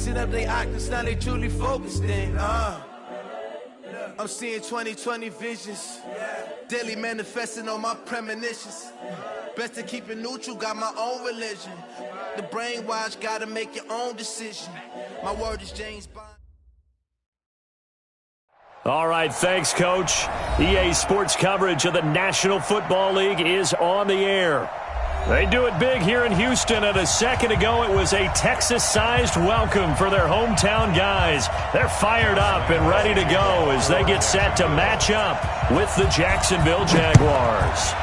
mixing up their octaves, now they truly focused in. I'm seeing 20/20 visions, daily manifesting on my premonitions. Best to keep it neutral, got my own religion. The brainwash, gotta make your own decision. My word is James Bond. All right, thanks, Coach. EA Sports coverage of the National Football League is on the air. They do it big here in Houston, and a second ago it was a Texas-sized welcome for their hometown guys. They're fired up and ready to go as they get set to match up with the Jacksonville Jaguars.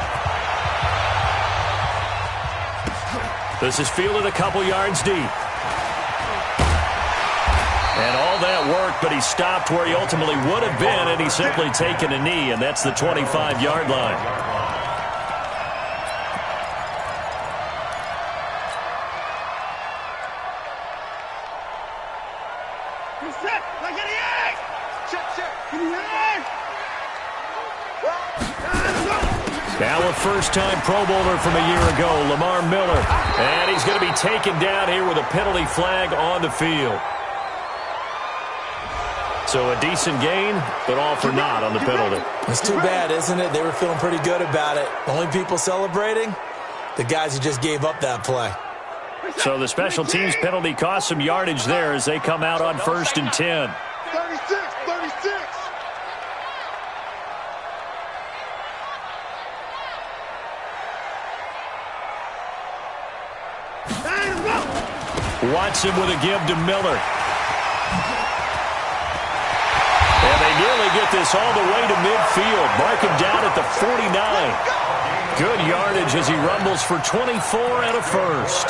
This is fielded a couple yards deep. And all that work, but he stopped where he ultimately would have been, and he's simply taken a knee, and that's the 25-yard line. Now a first-time Pro Bowler from a year ago, Lamar Miller. And he's going to be taken down here with a penalty flag on the field. So a decent gain, but all for naught on the penalty. It's too bad, isn't it? They were feeling pretty good about it. The only people celebrating, the guys who just gave up that play. So the special teams penalty cost some yardage there as they come out on 1st and 10. 36. Watson with a give to Miller. And they nearly get this all the way to midfield. Mark him down at the 49. Good yardage as he rumbles for 24 and a first.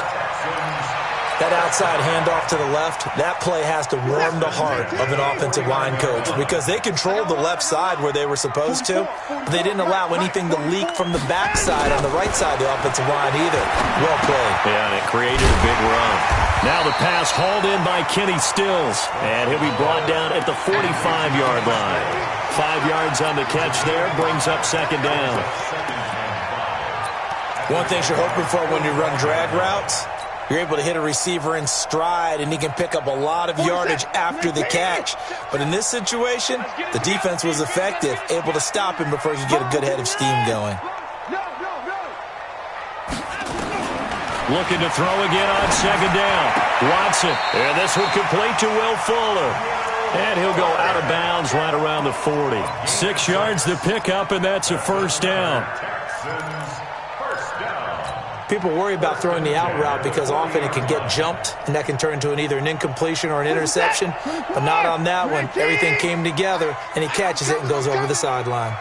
That outside handoff to the left, that play has to warm the heart of an offensive line coach because they controlled the left side where they were supposed to, but they didn't allow anything to leak from the backside on the right side of the offensive line either. Well played. Yeah, and it created a big run. Now the pass hauled in by Kenny Stills, and he'll be brought down at the 45-yard line. 5 yards on the catch there, brings up second down. One thing you're hoping for when you run drag routes, you're able to hit a receiver in stride, and he can pick up a lot of yardage after the catch. But in this situation, the defense was effective, able to stop him before he could get a good head of steam going. Looking to throw again on second down. Watson, and this one complete to Will Fuller. And he'll go out of bounds right around the 40. 6 yards to pick up, and that's a first down. People worry about throwing the out route because often it can get jumped, and that can turn into either an incompletion or an interception. But not on that one. Everything came together, and he catches it and goes over the sideline.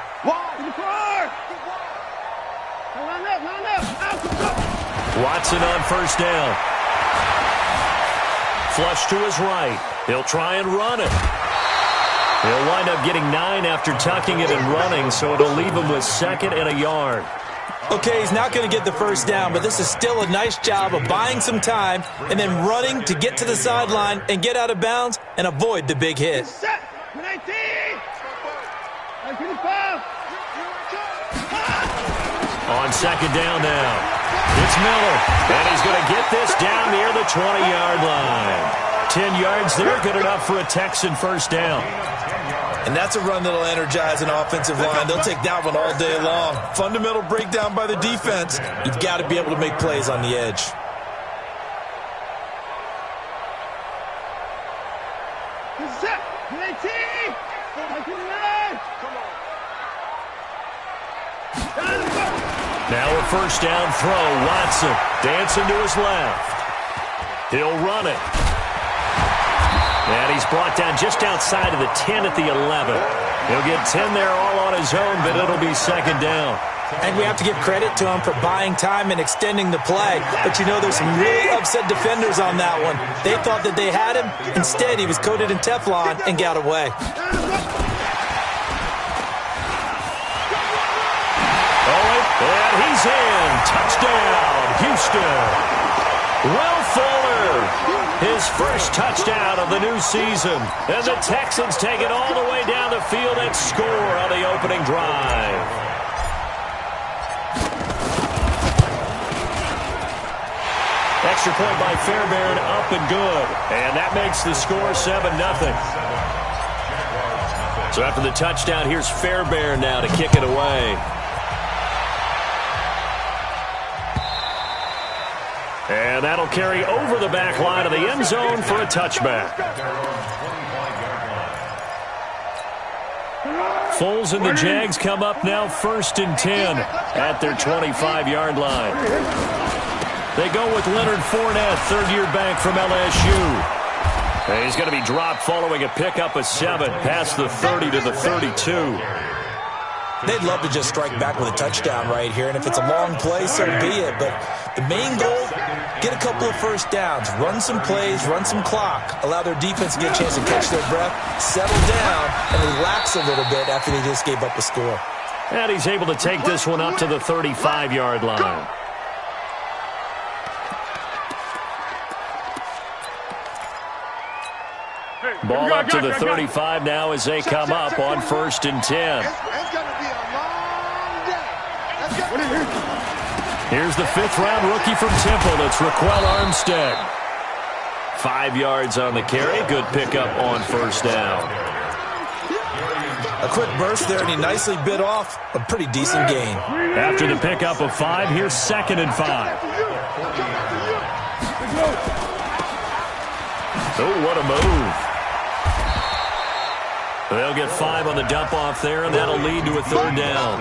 Watson on first down. Flush to his right. He'll try and run it. He'll wind up getting 9 after tucking it and running, so it'll leave him with 2nd and a yard. Okay, he's not going to get the first down, but this is still a nice job of buying some time and then running to get to the sideline and get out of bounds and avoid the big hit. On second down now. It's Miller, and he's going to get this down near the 20-yard line. 10 yards there, good enough for a Texan first down. And that's a run that'll energize an offensive line. They'll take that one all day long. Fundamental breakdown by the defense. You've got to be able to make plays on the edge. Now a first down throw. Watson dancing to his left. He'll run it. And he's brought down just outside of the 10 at the 11. He'll get 10 there all on his own, but it'll be second down. And we have to give credit to him for buying time and extending the play. But you know, there's some really upset defenders on that one. They thought that they had him. Instead, he was coated in Teflon and got away. And he's in. Touchdown, Houston. Will Fuller, his first touchdown of the new season. And the Texans take it all the way down the field and score on the opening drive. extra point by Fairbairn, up and good. And that makes the score 7-0. So after the touchdown, here's Fairbairn now to kick it away. And that'll carry over the back line of the end zone for a touchback. Foles and the Jags come up now 1st and 10 at their 25-yard line. They go with Leonard Fournette, third-year back from LSU. And he's going to be dropped following a pickup of 7 past the 30 to the 32. They'd love to just strike back with a touchdown right here, and if it's a long play, so be it. But the main goal, get a couple of first downs, run some plays, run some clock, allow their defense to get a chance to catch their breath, settle down, and relax a little bit after they just gave up a score. And he's able to take this one up to the 35-yard line. Ball up to the 35 now as they come up on 1st and 10. Here's the 5th-round rookie from Temple. It's Raquel Armstead. 5 yards on the carry. Good pickup on 1st down. A quick burst there, and he nicely bit off a pretty decent gain. After the pickup of 5, here's 2nd and 5. Oh, what a move. They'll get 5 on the dump-off there, and that'll lead to a 3rd down.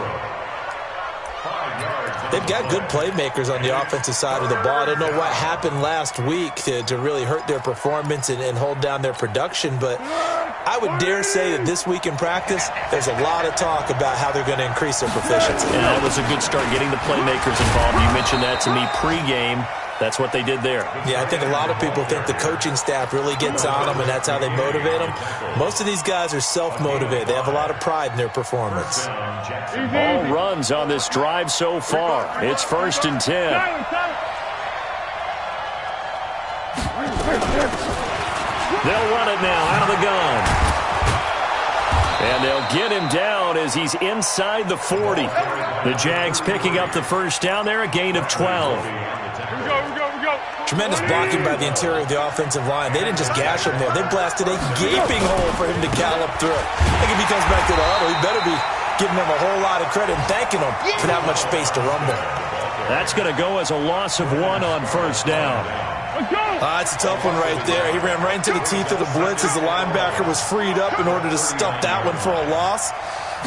They've got good playmakers on the offensive side of the ball. I don't know what happened last week to really hurt their performance and hold down their production, but I would dare say that this week in practice, there's a lot of talk about how they're going to increase their proficiency. Yeah, that was a good start, getting the playmakers involved. You mentioned that to me pregame. That's what they did there. Yeah, I think a lot of people think the coaching staff really gets on them, and that's how they motivate them. Most of these guys are self-motivated. They have a lot of pride in their performance. All runs on this drive so far. It's 1st and 10. They'll run it now out of the gun. And they'll get him down as he's inside the 40. The Jags picking up the 1st down there, a gain of 12. Tremendous blocking by the interior of the offensive line. They didn't just gash him there. They blasted a gaping hole for him to gallop through. I think if he comes back to the huddle, he better be giving them a whole lot of credit and thanking them for that much space to run there. That's going to go as a loss of 1 on 1st down. It's a tough one right there. He ran right into the teeth of the blitz as the linebacker was freed up in order to stuff that one for a loss.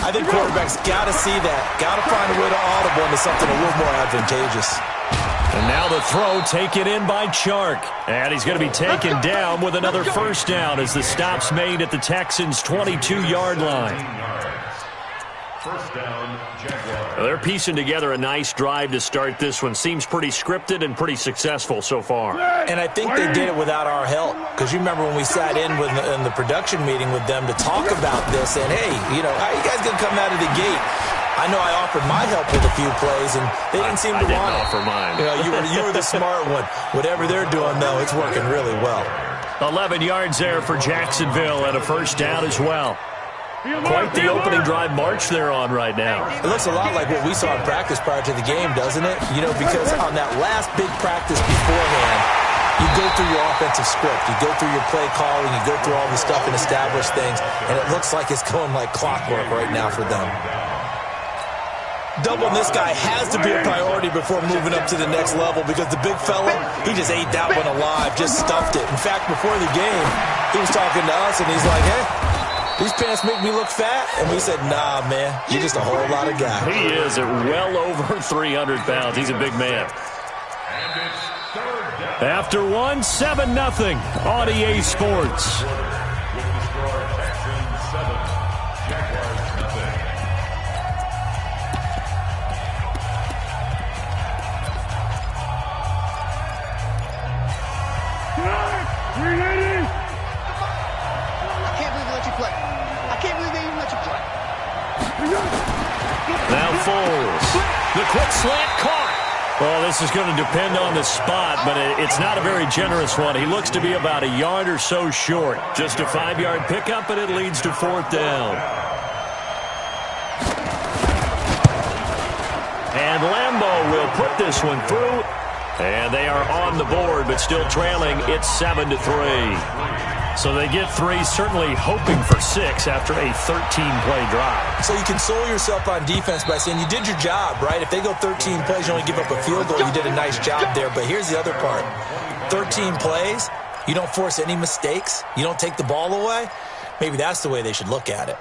I think quarterbacks got to see that. Got to find a way to audible into something a little more advantageous. And now the throw taken in by Chark. And he's going to be taken down with another 1st down as the stop's made at the Texans' 22-yard line. 1st down, Jaguars. Well, they're piecing together a nice drive to start this one. Seems pretty scripted and pretty successful so far. And I think they did it without our help. Because you remember when we sat in the production meeting with them to talk about this, and hey, you know, how are you guys going to come out of the gate? I know I offered my help with a few plays, and they didn't seem to want it. I didn't offer mine. You know, you were the smart one. Whatever they're doing, though, it's working really well. 11 yards there for Jacksonville and a 1st down as well. Quite the opening drive march they're on right now. It looks a lot like what we saw in practice prior to the game, doesn't it? You know, because on that last big practice beforehand, you go through your offensive script, you go through your play calling, you go through all the stuff and establish things, and it looks like it's going like clockwork right now for them. Doubling this guy has to be a priority before moving up to the next level because the big fella, he just ate that one alive, just stuffed it. In fact, before the game, he was talking to us, and he's like, hey, these pants make me look fat? And we said, nah, man, you're just a whole lot of guy. He is at well over 300 pounds. He's a big man. After 1, 7-0 on EA Sports. Now Foles. The quick slant caught. Well, this is going to depend on the spot, but it's not a very generous one. He looks to be about a yard or so short. Just a 5-yard pickup, and it leads to 4th down. And Lambeau will put this one through, And they are on the board, but still trailing. It's 7-3. So they get 3, certainly hoping for 6 after a 13-play drive. So you console yourself on defense by saying you did your job, right? If they go 13 plays, you only give up a field goal, you did a nice job there. But here's the other part. 13 plays, you don't force any mistakes, you don't take the ball away. Maybe that's the way they should look at it.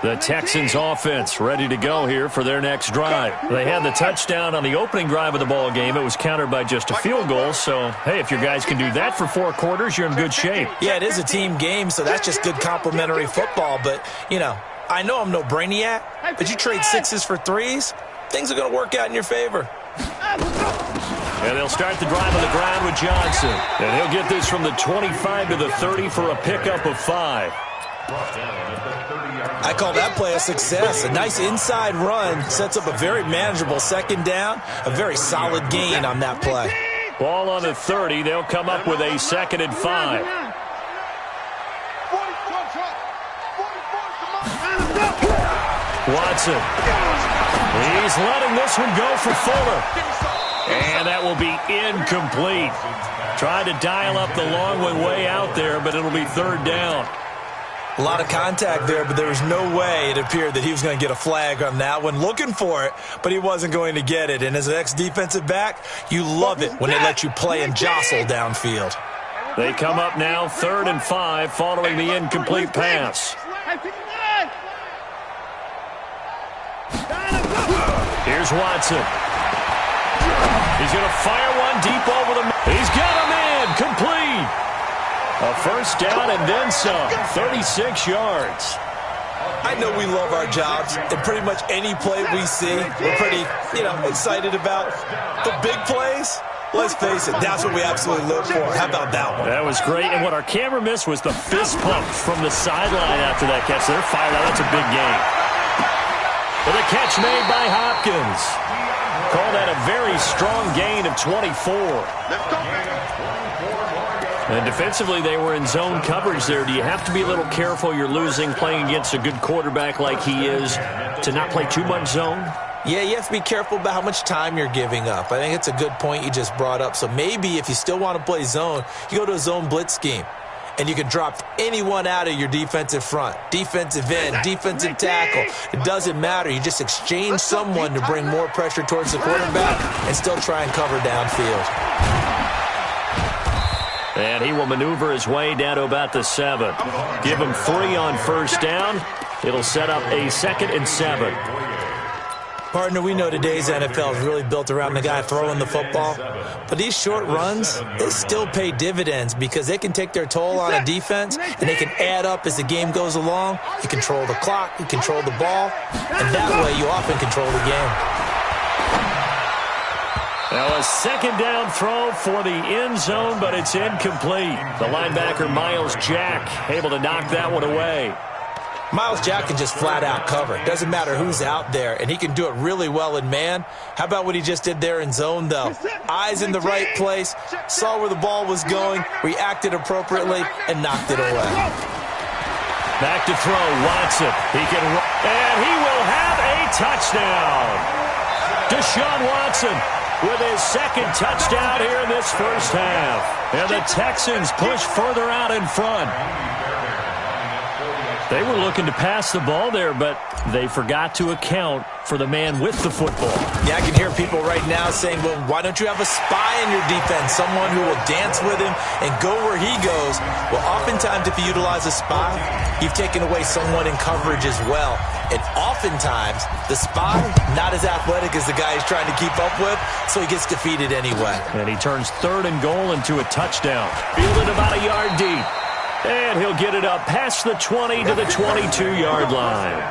The Texans offense ready to go here for their next drive. They had the touchdown on the opening drive of the ball game. It was countered by just a field goal. So, hey, if your guys can do that for 4 quarters, you're in good shape. Yeah, it is a team game, so that's just good complimentary football. But, you know, I know I'm no brainiac, but you trade 6s for 3s, things are going to work out in your favor. And they'll start the drive on the ground with Johnson. And he'll get this from the 25 to the 30 for a pickup of 5. I call that play a success. A nice inside run sets up a very manageable second down, a very solid gain on that play. Ball on the 30. They'll come up with a 2nd and 5. Watson. He's letting this one go for Fuller. And that will be incomplete. Tried to dial up the long way out there, but it'll be 3rd down. A lot of contact there, but there was no way it appeared that he was going to get a flag on that one. Looking for it, but he wasn't going to get it. And as an ex-defensive back, you love it when they let you play and jostle downfield. They come up now 3rd and 5 following the incomplete pass. Here's Watson. He's going to fire one deep over the... He's got him in. Complete. A 1st down and then some. 36 yards. I know we love our jobs, and pretty much any play we see, we're pretty, excited about. The big plays, let's face it, that's what we absolutely live for. How about that one? That was great, and what our camera missed was the fist pump from the sideline after that catch. They're fired out. That's a big game. With a catch made by Hopkins. Call that a very strong gain of 24. And defensively, they were in zone coverage there. Do you have to be a little careful? You're losing playing against a good quarterback like he is to not play too much zone? Yeah, you have to be careful about how much time you're giving up. I think it's a good point you just brought up. So maybe if you still want to play zone, you go to a zone blitz scheme. And you can drop anyone out of your defensive front, defensive end, defensive tackle. It doesn't matter. You just exchange someone to bring more pressure towards the quarterback and still try and cover downfield. And he will maneuver his way down to about the 7. Give him 3 on 1st down. It'll set up a 2nd and 7. Partner, we know today's NFL is really built around the guy throwing the football. But these short runs, they still pay dividends because they can take their toll on a defense and they can add up as the game goes along. You control the clock, you control the ball, and that way you often control the game. Now a 2nd down throw for the end zone, but it's incomplete. The linebacker, Miles Jack, able to knock that one away. Miles Jack can just flat out cover. Doesn't matter who's out there, and he can do it really well in man. How about what he just did there in zone, though? Eyes in the right place, saw where the ball was going, reacted appropriately, and knocked it away. Back to throw, Watson. He can run, and he will have a touchdown. Deshaun Watson with his 2nd touchdown here in this 1st half. And the Texans push further out in front. They were looking to pass the ball there, but they forgot to account for the man with the football. Yeah, I can hear people right now saying, well, why don't you have a spy in your defense, someone who will dance with him and go where he goes? Well, oftentimes if you utilize a spy, you've taken away someone in coverage as well. And oftentimes, the spy, not as athletic as the guy he's trying to keep up with, so he gets defeated anyway. And he turns 3rd and goal into a touchdown. Fielded about a yard deep. And he'll get it up past the 20 to the 22-yard line.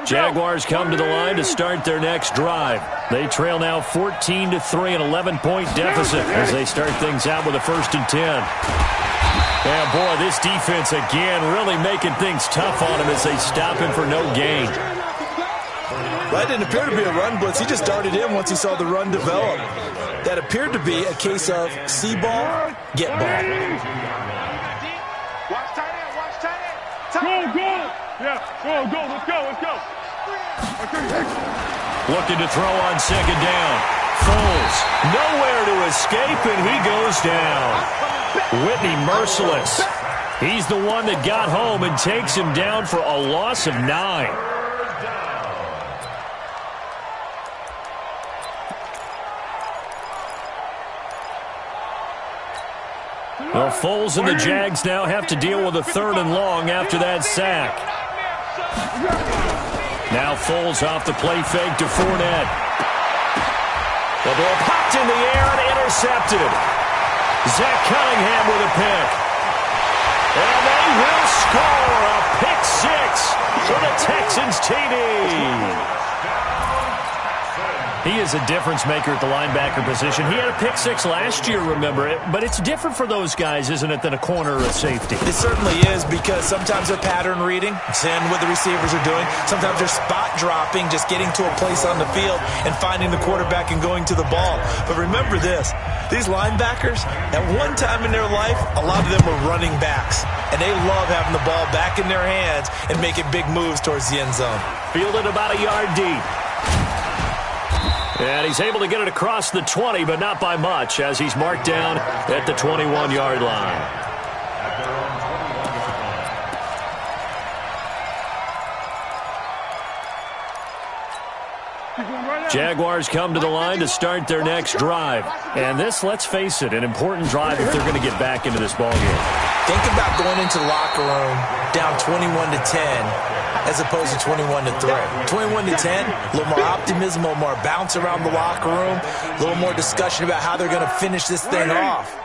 Jaguars come to the line to start their next drive. They trail now 14-3, an 11-point deficit as they start things out with a 1st and 10. Yeah, boy, this defense again really making things tough on him as they stop him for no gain. Well, that didn't appear to be a run blitz. He just darted in once he saw the run develop. That appeared to be a case of see ball, get ball. Looking to throw on second down. Foles, nowhere to escape, and he goes down. Whitney merciless. He's the one that got home and takes him down for a loss of 9. Well, Foles and the Jags now have to deal with a 3rd and long after that sack. Now Foles off the play fake to Fournette. The ball popped in the air and intercepted. Zach Cunningham with a pick. And they will score a pick 6 for the Texans TD. He is a difference maker at the linebacker position. He had a pick 6 last year, remember it. But it's different for those guys, isn't it, than a corner or a safety? It certainly is, because sometimes they're pattern reading, seeing what the receivers are doing. Sometimes they're spot dropping, just getting to a place on the field and finding the quarterback and going to the ball. But remember this, these linebackers, at one time in their life, a lot of them were running backs. And they love having the ball back in their hands and making big moves towards the end zone. Fielded about a yard deep. And he's able to get it across the 20, but not by much, as he's marked down at the 21-yard line. Jaguars come to the line to start their next drive. And this, let's face it, an important drive if they're going to get back into this ballgame. Think about going into the locker room down 21-10 as opposed to 21-3. 21-10, a little more optimism, a little more bounce around the locker room, a little more discussion about how they're going to finish this thing off.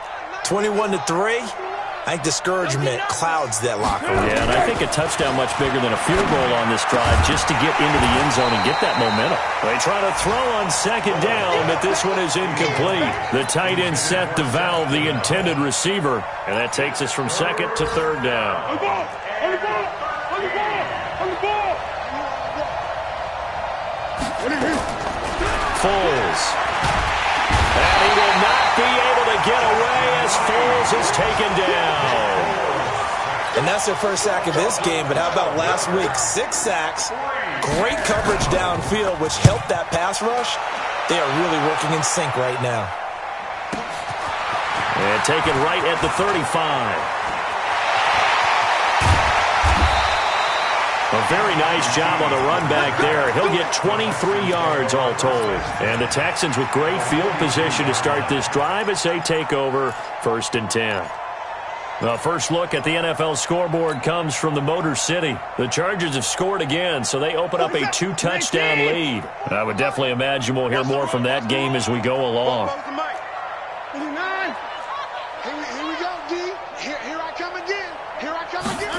21-3, I think discouragement clouds that locker room. Yeah, and I think a touchdown much bigger than a field goal on this drive just to get into the end zone and get that momentum. They try to throw on second down, but this one is incomplete. The tight end set to valve the intended receiver, and that takes us from 2nd to 3rd down. Foles. And he will not be able to get away as Foles is taken down. And that's their first sack of this game, but how about last week? 6 sacks, great coverage downfield, which helped that pass rush. They are really working in sync right now. And taken right at the 35. A very nice job on the run back there. He'll get 23 yards all told. And the Texans with great field position to start this drive as they take over 1st and 10. The first look at the NFL scoreboard comes from the Motor City. The Chargers have scored again, so they open up a 2-touchdown lead. I would definitely imagine we'll hear more from that game as we go along. Here we go, D. Here I come again. Here I come again.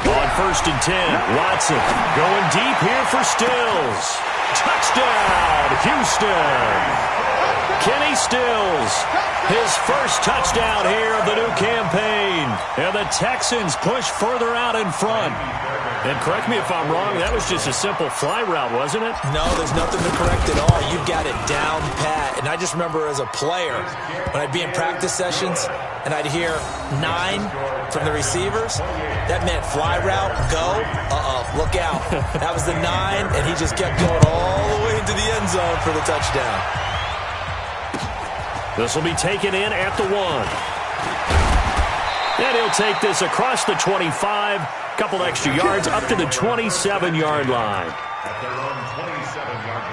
On 1st and 10, Watson going deep here for Stills. Touchdown, Houston. Kenny Stills, his first touchdown here of the new campaign. And the Texans push further out in front. And correct me if I'm wrong, that was just a simple fly route, wasn't it? No, there's nothing to correct at all. You've got it down pat. And I just remember as a player, when I'd be in practice sessions and I'd hear 9 from the receivers, that meant fly route, go, look out. That was the 9, and he just kept going all the way into the end zone for the touchdown. This will be taken in at the 1. And he'll take this across the 25, couple extra yards up to the 27-yard line. At their own 27-yard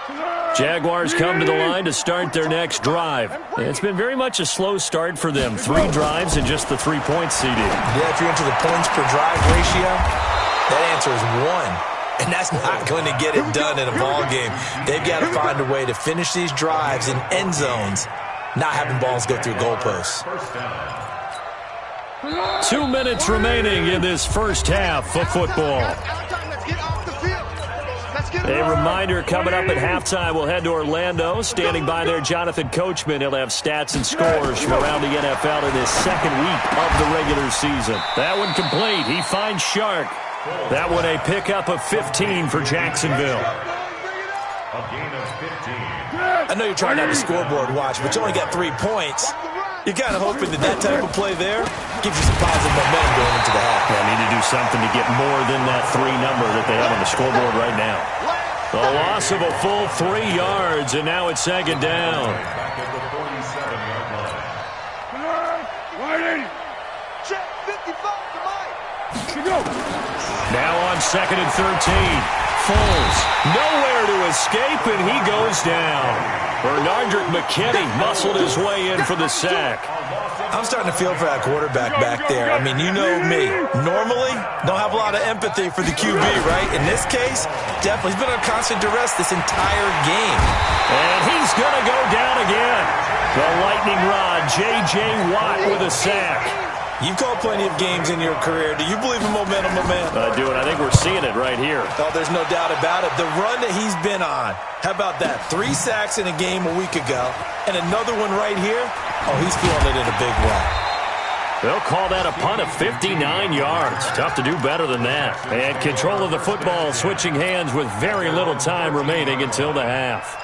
line. Jaguars come to the line to start their next drive. It's been very much a slow start for them. 3 drives and just the 3 points CD. Yeah, if you're into the points per drive ratio, that answer is 1. And that's not going to get it done in a ball game. They've got to find a way to finish these drives in end zones, not having balls go through goalposts. 2 minutes remaining in this first half of football. A reminder coming up at halftime, we'll head to Orlando. Standing by there, Jonathan Coachman. He'll have stats and scores from around the NFL in his 2nd week of the regular season. That one complete. He finds Shark. That one a pickup of 15 for Jacksonville. A gain of 15. I know you're trying not to scoreboard watch, but you only got 3 points. You're kind of hoping that type of play there gives you some positive momentum going into the half. They need to do something to get more than that 3 number that they have on the scoreboard right now. The loss of a full 3 yards, and now it's second down. Check 55 to Mike. Now on second and 13. Foles nowhere to escape, and he goes down. Bernardrick McKinney muscled his way in for the sack. I'm starting to feel for that quarterback back there. I mean, you know me. Normally, don't have a lot of empathy for the QB, right? In this case, definitely. He's been under constant duress this entire game. And he's going to go down again. The lightning rod, J.J. Watt with a sack. You've called plenty of games in your career. Do you believe in momentum, my man? I do, and I think we're seeing it right here. Oh, there's no doubt about it. The run that he's been on. How about that? 3 sacks in a game a week ago, and another one right here. Oh, he's feeling it in a big way. They'll call that a punt of 59 yards. Tough to do better than that. And control of the football switching hands with very little time remaining until the half.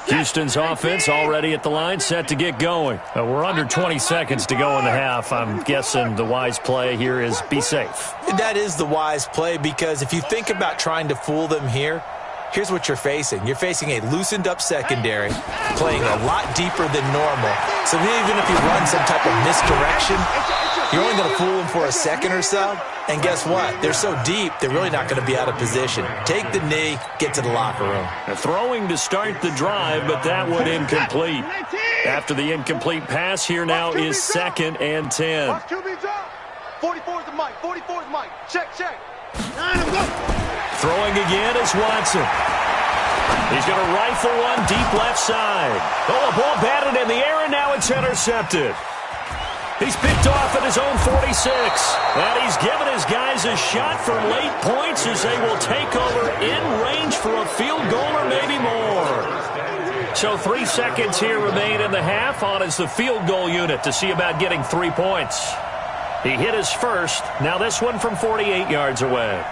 Houston's offense already at the line, set to get going. We're under 20 seconds to go in the half. I'm guessing the wise play here is be safe. That is the wise play, because if you think about trying to fool them here, here's what you're facing. You're facing a loosened up secondary, playing a lot deeper than normal. So even if you run some type of misdirection, you're only going to fool them for a second or so. And guess what? They're so deep, they're really not going to be out of position. Take the knee, get to the locker room. Throwing to start the drive, but that one incomplete. After the incomplete pass, here now is second and 10. 44's the Mike. 44's Mike. Check. Throwing again is Watson. He's going to rifle one deep left side. Oh, a ball batted in the air, and now it's intercepted. He's picked off at his own 46. And he's given his guys a shot for late points as they will take over in range for a field goal or maybe more. So 3 seconds here remain in the half. On is the field goal unit to see about getting 3 points. He hit his first. Now this one from 48 yards away.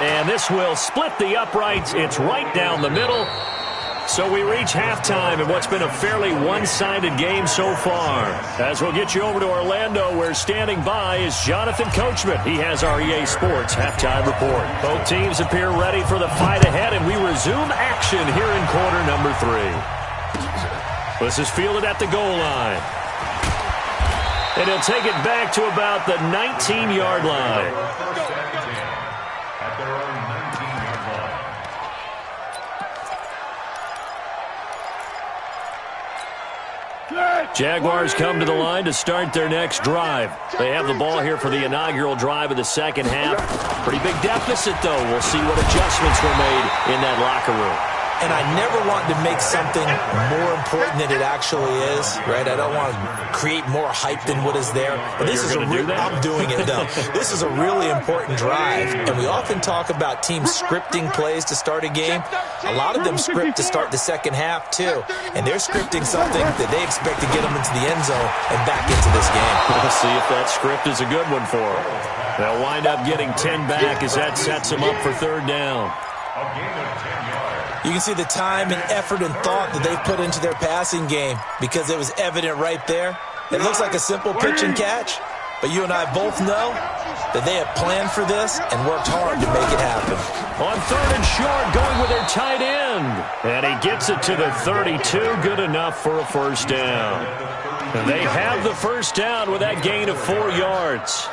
And this will split the uprights. It's right down the middle. So we reach halftime in what's been a fairly one-sided game so far. As we'll get you over to Orlando, where standing by is Jonathan Coachman. He has our EA Sports halftime report. Both teams appear ready for the fight ahead, and we resume action here in quarter number 3. This is fielded at the goal line. And he'll take it back to about the 19-yard line. Jaguars come to the line to start their next drive. They have the ball here for the inaugural drive of the second half. Pretty big deficit, though. We'll see what adjustments were made in that locker room. And I never want to make something more important than it actually is, right? I don't want to create more hype than what is there. But this is I'm doing it, though. This is a really important drive. And we often talk about teams scripting plays to start a game. A lot of them script to start the second half, too. And they're scripting something that they expect to get them into the end zone and back into this game. We'll see if that script is a good one for them. They'll wind up getting 10 back as that sets them up for third down. You can see the time and effort and thought that they've put into their passing game, because it was evident right there. It looks like a simple pitch and catch, but you and I both know that they have planned for this and worked hard to make it happen. On third and short, going with their tight end. And he gets it to the 32, good enough for a first down. And they have the first down with that gain of 4 yards.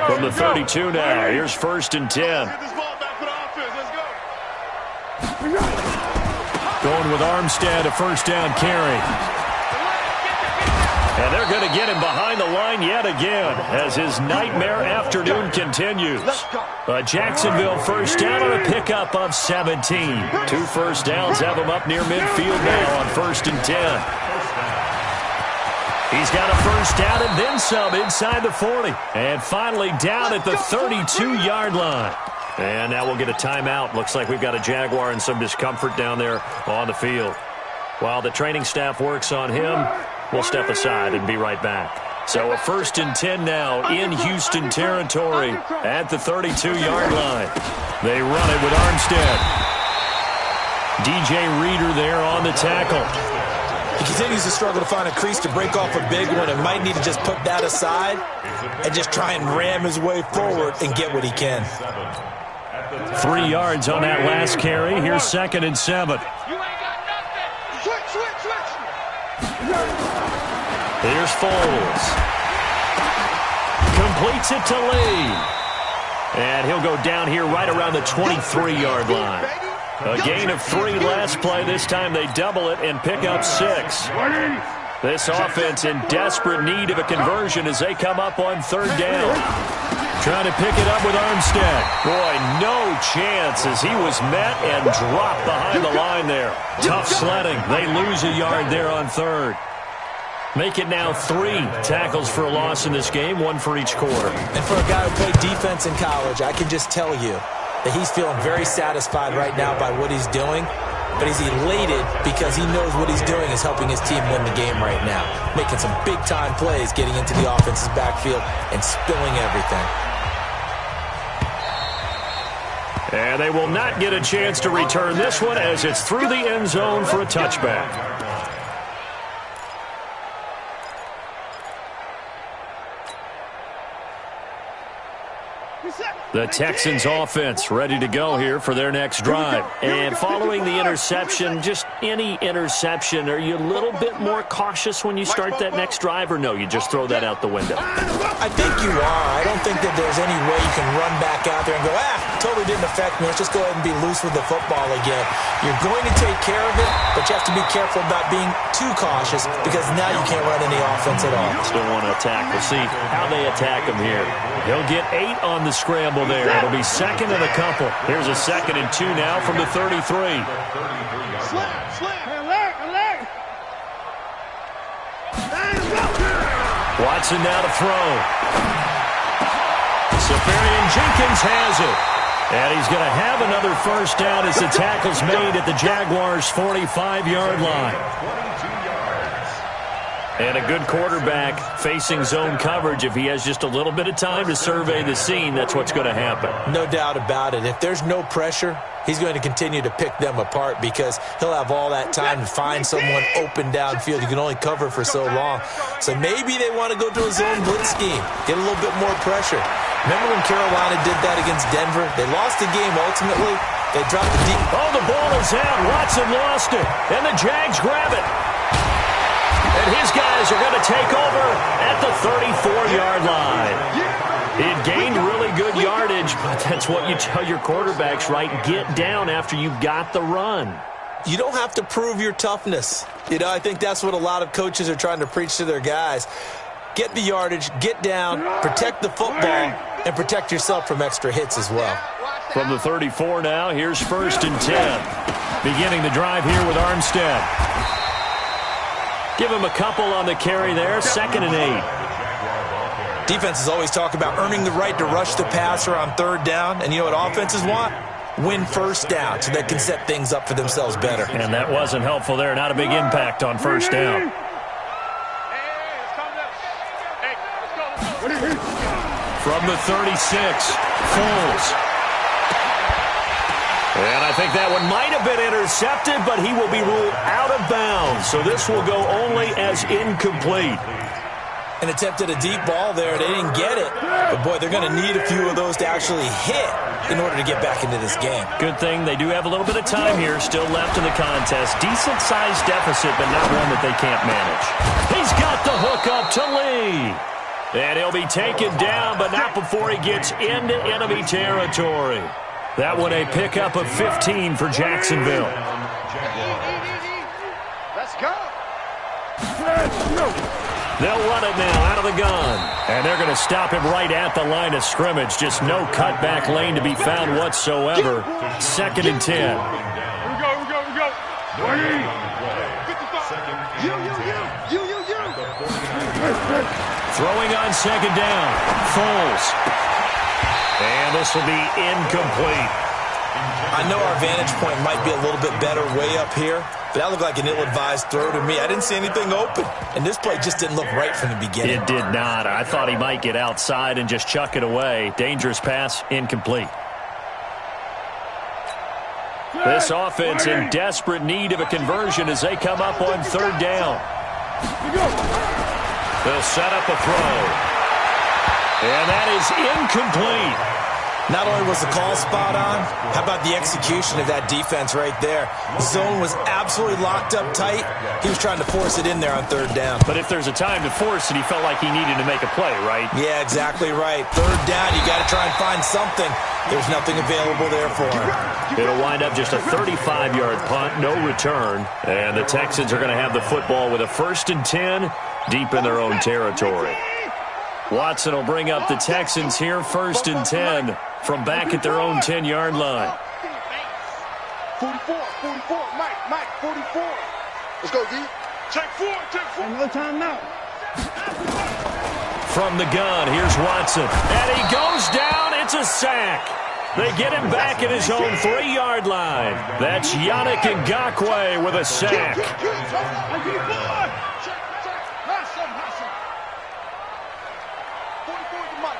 From the 32 now, here's first and 10. Going with Armstead, a first down carry. And they're going to get him behind the line yet again as his nightmare afternoon continues. A Jacksonville first down on a pickup of 17. 2 first downs have him up near midfield now on first and 10. He's got a first down and then some inside the 40. And finally down at the 32-yard line. And now we'll get a timeout. Looks like we've got a Jaguar in some discomfort down there on the field. While the training staff works on him, we'll step aside and be right back. So a 1st and 10 now in Houston territory at the 32-yard line. They run it with Armstead. DJ Reader there on the tackle. He continues to struggle to find a crease to break off a big one and might need to just put that aside and just try and ram his way forward and get what he can. 3 yards on that last carry. Here's 2nd and 7. Here's Foles. Completes it to Lee. And he'll go down here right around the 23-yard line. A gain of 3 last play. This time they double it and pick up 6. This offense in desperate need of a conversion as they come up on 3rd down. Trying to pick it up with Armstead. Boy, no chance as he was met and dropped behind the line there. Tough sledding. They lose a yard there on 3rd. Make it now 3 tackles for a loss in this game, 1 for each quarter. And for a guy who played defense in college, I can just tell you that he's feeling very satisfied right now by what he's doing. But he's elated because he knows what he's doing is helping his team win the game right now. Making some big-time plays, getting into the offense's backfield and spilling everything. And they will not get a chance to return this one as it's through the end zone for a touchback. The Texans offense ready to go here for their next drive. And following the interception, just any interception, are you a little bit more cautious when you start that next drive, or no, you just throw that out the window? I think you are. I don't think that there's any way you can run back out there and go, totally didn't affect me. Let's just go ahead and be loose with the football again. You're going to take care of it, but you have to be careful about being too cautious because now you can't run any offense at all. Still want to attack. We'll see how they attack him here. He'll get 8 on the scramble there. It'll be 2nd and a couple. Here's a 2nd and 2 now from the 33. Watson now to throw. Safarian Jenkins has it. And he's going to have another 1st down as the tackle's made at the Jaguars' 45-yard line. And a good quarterback facing zone coverage. If he has just a little bit of time to survey the scene, that's what's going to happen. No doubt about it. If there's no pressure, he's going to continue to pick them apart because he'll have all that time to find someone open downfield. You can only cover for so long. So maybe they want to go to a zone blitz scheme, get a little bit more pressure. Remember when Carolina did that against Denver? They lost the game ultimately. They dropped the deep. Oh, the ball is out. Watson lost it. And the Jags grab it. And his guys are going to take over at the 34-yard line. It gained really good yardage, but that's what you tell your quarterbacks, right? Get down after you've got the run. You don't have to prove your toughness. I think that's what a lot of coaches are trying to preach to their guys. Get the yardage, get down, protect the football, and protect yourself from extra hits as well. From the 34 now, here's 1st and 10. Beginning the drive here with Armstead. Give him a couple on the carry there, 2nd and 8. Defenses always talk about earning the right to rush the passer on 3rd down. And you know what offenses want? Win 1st down so they can set things up for themselves better. And that wasn't helpful there. Not a big impact on 1st down. From the 36, Foles. And I think that one might have been intercepted, but he will be ruled out of bounds. So this will go only as incomplete. And attempted a deep ball there. They didn't get it. But, boy, they're going to need a few of those to actually hit in order to get back into this game. Good thing they do have a little bit of time here still left in the contest. Decent-sized deficit, but not one that they can't manage. He's got the hook up to Lee. And he'll be taken down, but not before he gets into enemy territory. That one a pickup of 15 for Jacksonville. Let's go. They'll run it now out of the gun. And they're going to stop him right at the line of scrimmage. Just no cutback lane to be found whatsoever. 2nd and 10. Here we go. You. Throwing on 2nd down. Foles. And this will be incomplete. I know our vantage point might be a little bit better way up here, but that looked like an ill-advised throw to me. I didn't see anything open, and this play just didn't look right from the beginning. It did not. I thought he might get outside and just chuck it away. Dangerous pass, incomplete. This offense in desperate need of a conversion as they come up on third down. They'll set up a throw. And that is incomplete. Not only was the call spot on, how about the execution of that defense right there? The zone was absolutely locked up tight. He was trying to force it in there on third down. But if there's a time to force it, he felt like he needed to make a play, right? Yeah, exactly right. Third down, you got to try and find something. There's nothing available there for him. It'll wind up just a 35-yard punt, no return. And the Texans are going to have the football with a 1st and 10 deep in their own territory. Watson will bring up the Texans here, 1st and 10 from back at their own 10-yard line. 44, Mike, 44. Let's go, D. Check 4. No time now. From the gun, here's Watson. And he goes down. It's a sack. They get him back at his own 3-yard line. That's Yannick Ngakoue with a sack.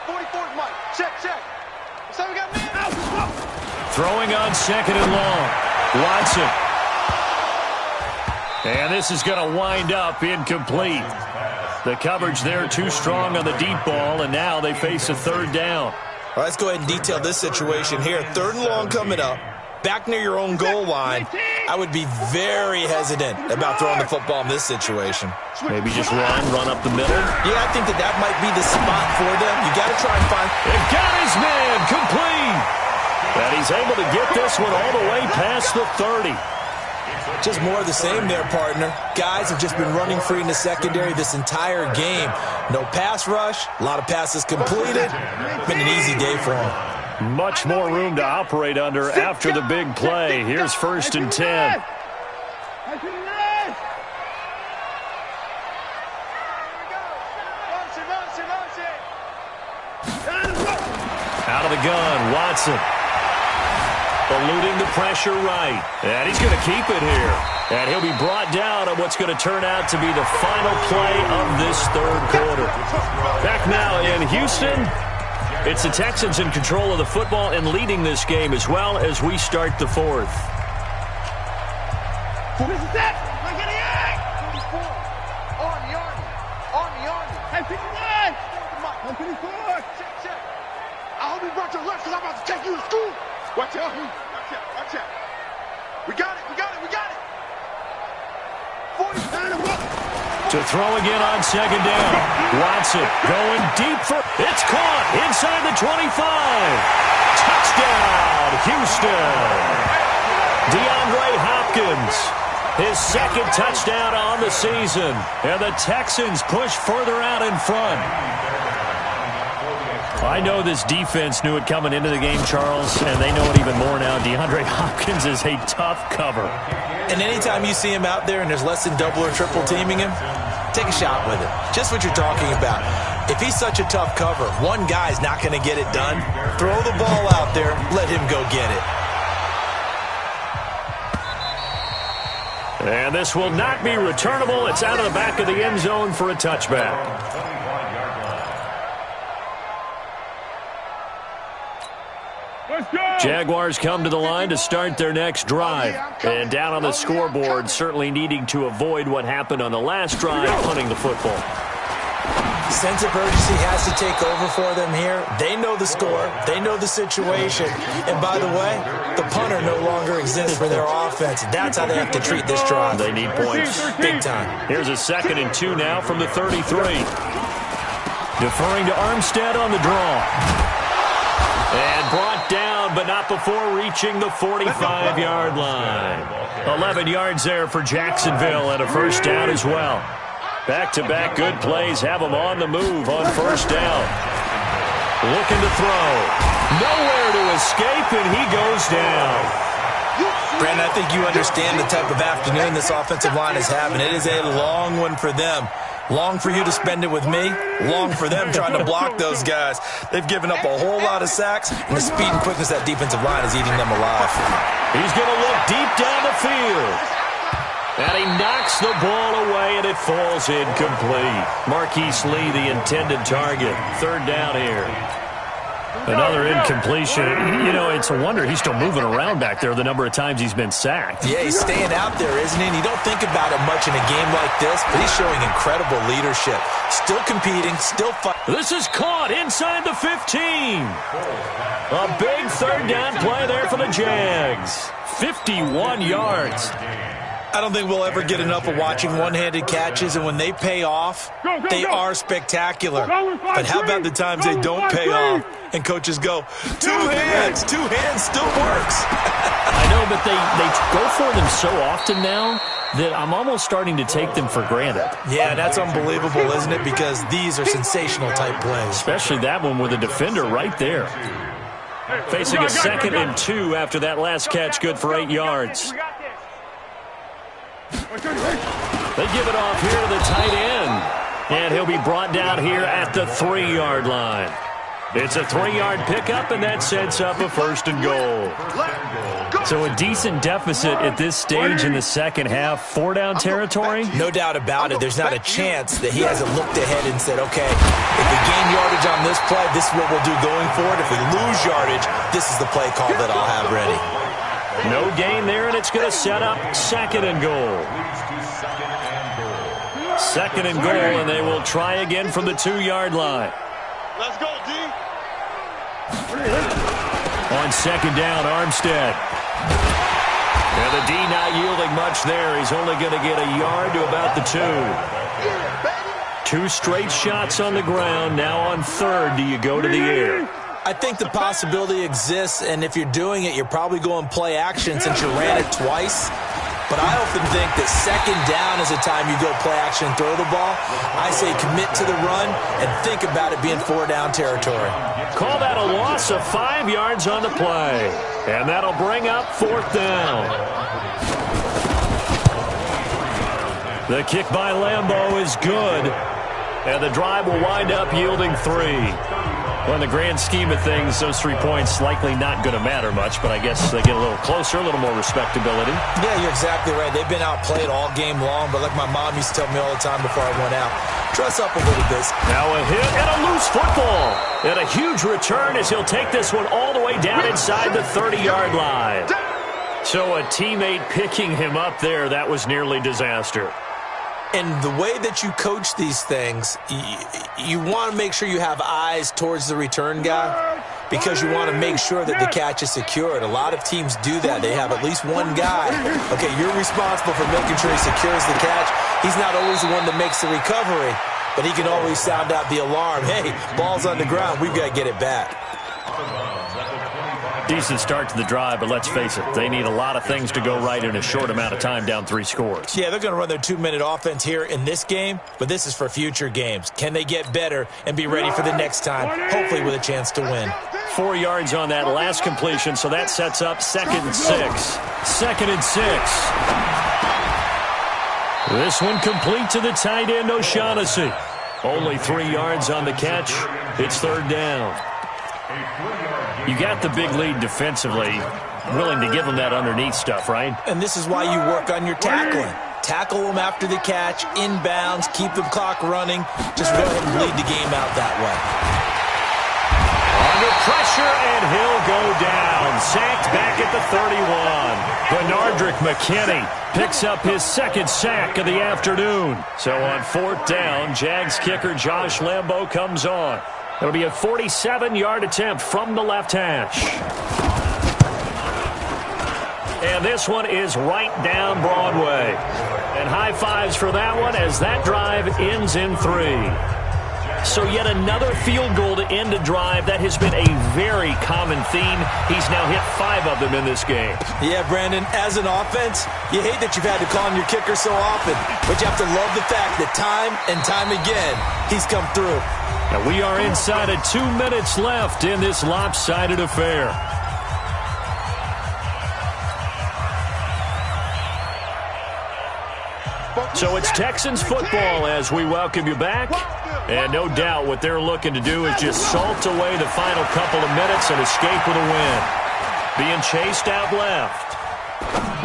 44 Mike. Check. So we got man out. Throwing on 2nd and long. Watson. And this is going to wind up incomplete. The coverage there too strong on the deep ball, and now they face a 3rd down. All right, let's go ahead and detail this situation here. 3rd and long coming up. Back near your own goal line. I would be very hesitant about throwing the football in this situation. Maybe just run up the middle. Yeah, I think that might be the spot for them. You got to try and find. It got his man complete. And he's able to get this one all the way past the 30. Just more of the same there, partner. Guys have just been running free in the secondary this entire game. No pass rush, a lot of passes completed. Been an easy day for them. Much more room to operate under after the big play. Here's 1st and 10. Out of the gun, Watson. Eluding the pressure right. And he's going to keep it here. And he'll be brought down on what's going to turn out to be the final play of this 3rd quarter. Back now in Houston. It's the Texans in control of the football and leading this game as well as we start the 4th. I hope you brought your lunch because I'm about to take you to school. Watch out. We got it. 49. To throw again on 2nd down. Watson going deep for. It's caught inside the 25. Touchdown, Houston. DeAndre Hopkins, his 2nd touchdown on the season. And the Texans push further out in front. I know this defense knew it coming into the game, Charles, and they know it even more now. DeAndre Hopkins is a tough cover. And anytime you see him out there and there's less than double or triple teaming him, take a shot with it. Just what you're talking about. If he's such a tough cover, one guy's not going to get it done. Throw the ball out there. Let him go get it. And this will not be returnable. It's out of the back of the end zone for a touchback. Jaguars come to the line to start their next drive. And down on the scoreboard, certainly needing to avoid what happened on the last drive, punting the football. Sense of urgency has to take over for them here. They know the score. They know the situation. And by the way, the punter no longer exists for their offense. That's how they have to treat this drive. They need points. Big time. Here's a 2nd and 2 now from the 33. Deferring to Armstead on the draw. And brought down, but not before reaching the 45-yard line. 11 yards there for Jacksonville and a 1st down as well. Back-to-back good plays have them on the move on 1st down. Looking to throw. Nowhere to escape, and he goes down. Brandon, I think you understand the type of afternoon this offensive line is having. It is a long one for them. Long for you to spend it with me. Long for them trying to block those guys. They've given up a whole lot of sacks, and the speed and quickness of that defensive line is eating them alive. He's going to look deep down the field. And he knocks the ball away, and it falls incomplete. Marquise Lee, the intended target. Third down here. Another incompletion. You know, it's a wonder he's still moving around back there the number of times he's been sacked. Yeah, he's staying out there, isn't he? And you don't think about it much in a game like this, but he's showing incredible leadership. Still competing, still fighting. This is caught inside the 15. A big third down play there for the Jags. 51 yards. I don't think we'll ever get enough of watching one-handed catches, and when they pay off, they are spectacular. But how about the times they don't pay off, and coaches go, two hands still works. I know, but they go for them so often now that I'm almost starting to take them for granted. Yeah, that's unbelievable, isn't it? Because these are sensational-type plays. Especially that one with the defender right there. Facing a 2nd and 2 after that last catch, good for 8 yards. They give it off here to the tight end. And he'll be brought down here at the 3-yard line. It's a 3-yard pickup, and that sets up a 1st and goal. So a decent deficit at this stage in the second half. 4-down territory? No doubt about it. There's not a chance that he hasn't looked ahead and said, okay, if we gain yardage on this play, this is what we'll do going forward. If we lose yardage, this is the play call that I'll have ready. No gain there, and it's going to set up 2nd and goal. 2nd and goal, and they will try again from the 2-yard line. Let's go, D. On 2nd down, Armstead. And the D not yielding much there. He's only going to get a yard to about the 2. 2 straight shots on the ground. Now on 3rd, do you go to the air? I think the possibility exists, and if you're doing it, you're probably going play action since you ran it twice. But I often think that 2nd down is a time you go play action and throw the ball. I say commit to the run and think about it being 4-down territory. Call that a loss of 5 yards on the play. And that'll bring up 4th down. The kick by Lambeau is good. And the drive will wind up yielding 3. Well, in the grand scheme of things, those 3 points likely not going to matter much, but I guess they get a little closer, a little more respectability. Yeah, you're exactly right. They've been outplayed all game long, but like my mom used to tell me all the time before I went out, dress up a little bit. Now a hit and a loose football. And a huge return as he'll take this one all the way down inside the 30-yard line. So a teammate picking him up there, that was nearly disaster. And the way that you coach these things, you want to make sure you have eyes towards the return guy because you want to make sure that the catch is secured. A lot of teams do that. They have at least one guy. Okay, you're responsible for making sure he secures the catch. He's not always the one that makes the recovery, but he can always sound out the alarm. Hey, ball's on the ground. We've got to get it back. Decent start to the drive, but let's face it, they need a lot of things to go right in a short amount of time down 3 scores. Yeah, they're going to run their 2-minute offense here in this game, but this is for future games. Can they get better and be ready for the next time, hopefully with a chance to win? 4 yards on that last completion, so that sets up 2nd and 6. 2nd and 6. This one complete to the tight end, O'Shaughnessy. Only 3 yards on the catch. It's 3rd down. You got the big lead defensively, willing to give them that underneath stuff, right? And this is why you work on your tackling. Tackle them after the catch, inbounds, keep the clock running. Just go ahead and bleed the game out that way. Under pressure, and he'll go down. Sacked back at the 31. Bernardrick McKinney picks up his 2nd sack of the afternoon. So on 4th down, Jags kicker Josh Lambeau comes on. It'll be a 47-yard attempt from the left hash. And this one is right down Broadway. And high fives for that one as that drive ends in 3. So yet another field goal to end a drive. That has been a very common theme. He's now hit 5 of them in this game. Yeah, Brandon, as an offense, you hate that you've had to call on your kicker so often. But you have to love the fact that time and time again, he's come through. Now we are inside of 2 minutes left in this lopsided affair. So So it's Texans football as we welcome you back. And no doubt what they're looking to do is just salt away the final couple of minutes and escape with a win. Being chased out left.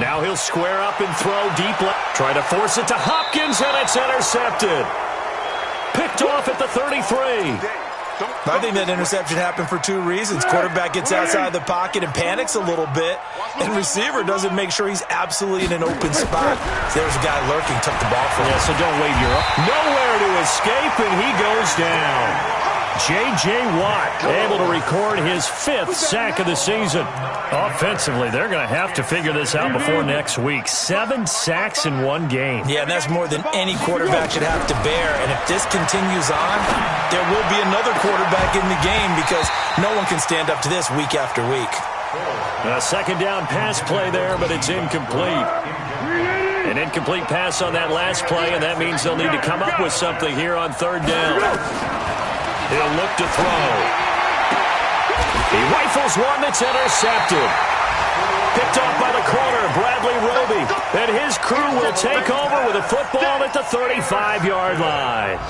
Now he'll square up and throw deep left. Try to force it to Hopkins, and it's intercepted. Picked off at the 33. I think that interception happened for two reasons. Quarterback gets outside the pocket and panics a little bit, and receiver doesn't make sure he's absolutely in an open spot. So there's a guy lurking, took the ball from him. Yeah, so don't wave your up. Nowhere to escape, and he goes down. J.J. Watt able to record his 5th sack of the season. Offensively, they're going to have to figure this out before next week. 7 sacks in one game. Yeah, and that's more than any quarterback should have to bear. And if this continues on, there will be another quarterback in the game because no one can stand up to this week after week. A second down pass play there, but it's incomplete. An incomplete pass on that last play, and that means they'll need to come up with something here on third down. He'll look to throw. He rifles one that's intercepted. Picked off by the corner, Bradley Roby. And his crew will take over with a football at the 35-yard line.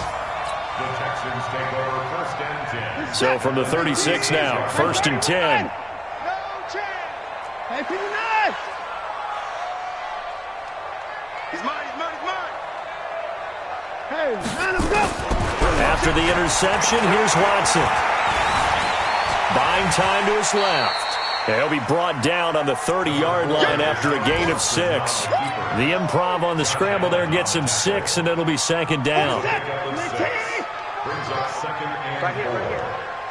The Texans take over 1st and 10. So from the 36 now, 1st and 10. No chance. Hey, 59. He's mine, he's mine, he's mine. Hey, line him up. After the interception, here's Watson. Buying time to his left. He'll be brought down on the 30-yard line after a gain of 6. The improv on the scramble there gets him 6, and it'll be 2nd down. Brings up 2nd and 4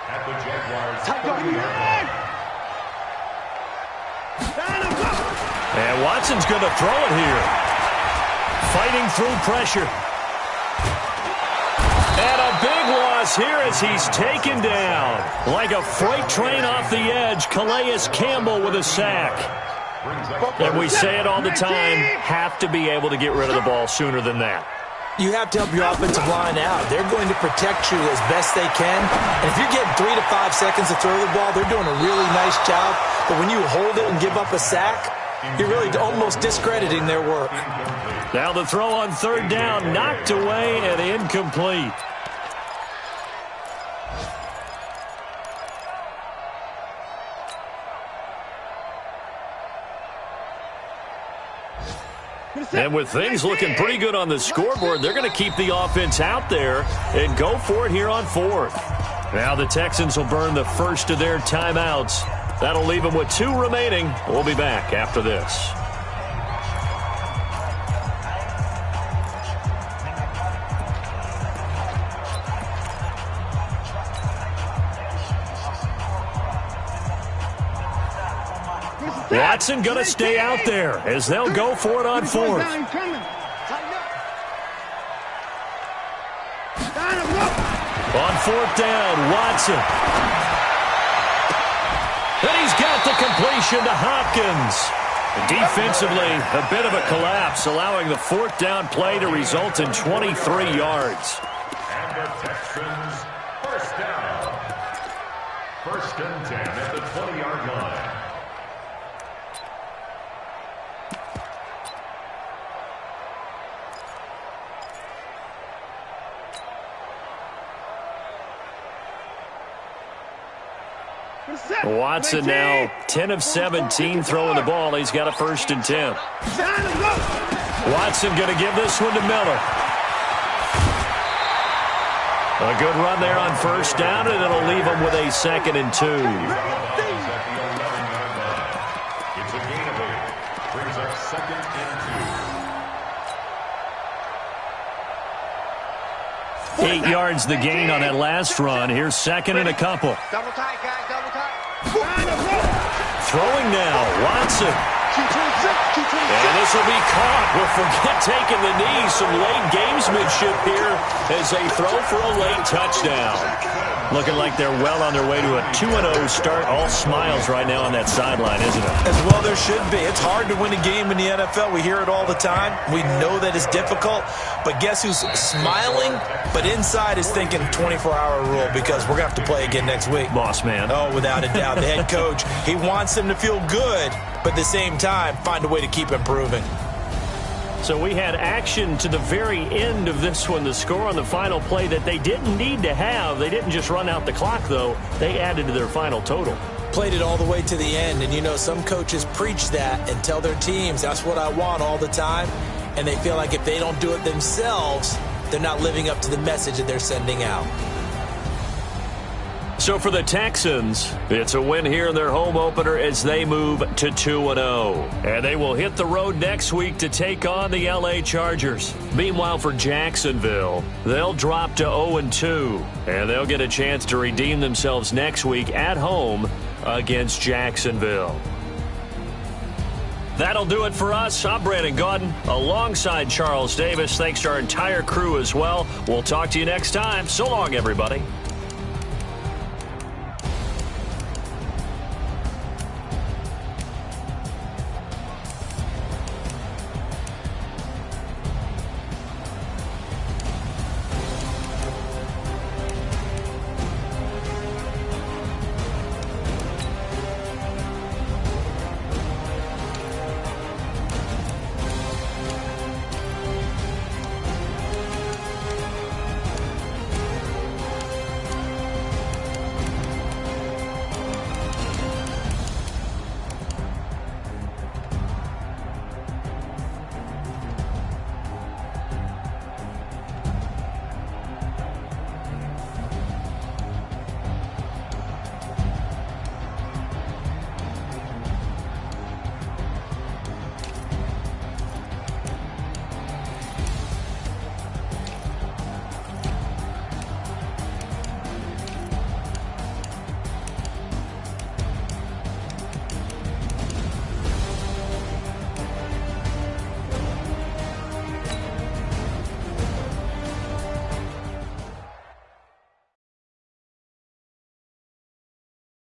at the Jaguars' 30-yard line. And Watson's going to throw it here. Fighting through pressure. And a big loss here as he's taken down. Like a freight train off the edge, Calais Campbell with a sack. And we say it all the time, have to be able to get rid of the ball sooner than that. You have to help your offensive line out. They're going to protect you as best they can. And if you're getting 3 to 5 seconds to throw the ball, they're doing a really nice job. But when you hold it and give up a sack, you're really almost discrediting their work. Now the throw on third down, knocked away and incomplete. And with things looking pretty good on the scoreboard, they're going to keep the offense out there and go for it here on 4th. Now the Texans will burn the first of their timeouts. That'll leave them with 2 remaining. We'll be back after this. Watson going to stay out there as they'll go for it on 4th. On 4th down, Watson. And he's got the completion to Hopkins. Defensively, a bit of a collapse, allowing the 4th down play to result in 23 yards. And the Texans, 1st down. 1st and 10 at the 20-yard line. Watson now 10 of 17 throwing the ball. He's got a 1st and 10. Watson going to give this one to Miller. A good run there on 1st down, and it'll leave him with a 2nd and 2. It's a gain of 8. Brings up 2nd and 2. 8 yards the gain on that last run. Here's 2nd and a couple. Double tight, guys, double tight. Throwing now, Watson. And this will be caught. We'll forget taking the knee. Some late gamesmanship here as they throw for a late touchdown. Looking like they're well on their way to a 2-0 start. All smiles right now on that sideline, isn't it? As well there should be. It's hard to win a game in the NFL. We hear it all the time. We know that it's difficult. But guess who's smiling, but inside is thinking 24-hour rule because we're going to have to play again next week. Boss man. Oh, without a doubt. The head coach, he wants them to feel good, but at the same time, find a way to keep improving. So we had action to the very end of this one. The score on the final play that they didn't need to have. They didn't just run out the clock, though. They added to their final total. Played it all the way to the end. And, you know, some coaches preach that and tell their teams, that's what I want all the time. And they feel like if they don't do it themselves, they're not living up to the message that they're sending out. So for the Texans, it's a win here in their home opener as they move to 2-0. And they will hit the road next week to take on the LA Chargers. Meanwhile, for Jacksonville, they'll drop to 0-2. And they'll get a chance to redeem themselves next week at home against Jacksonville. That'll do it for us. I'm Brandon Gaudin alongside Charles Davis. Thanks to our entire crew as well. We'll talk to you next time. So long, everybody.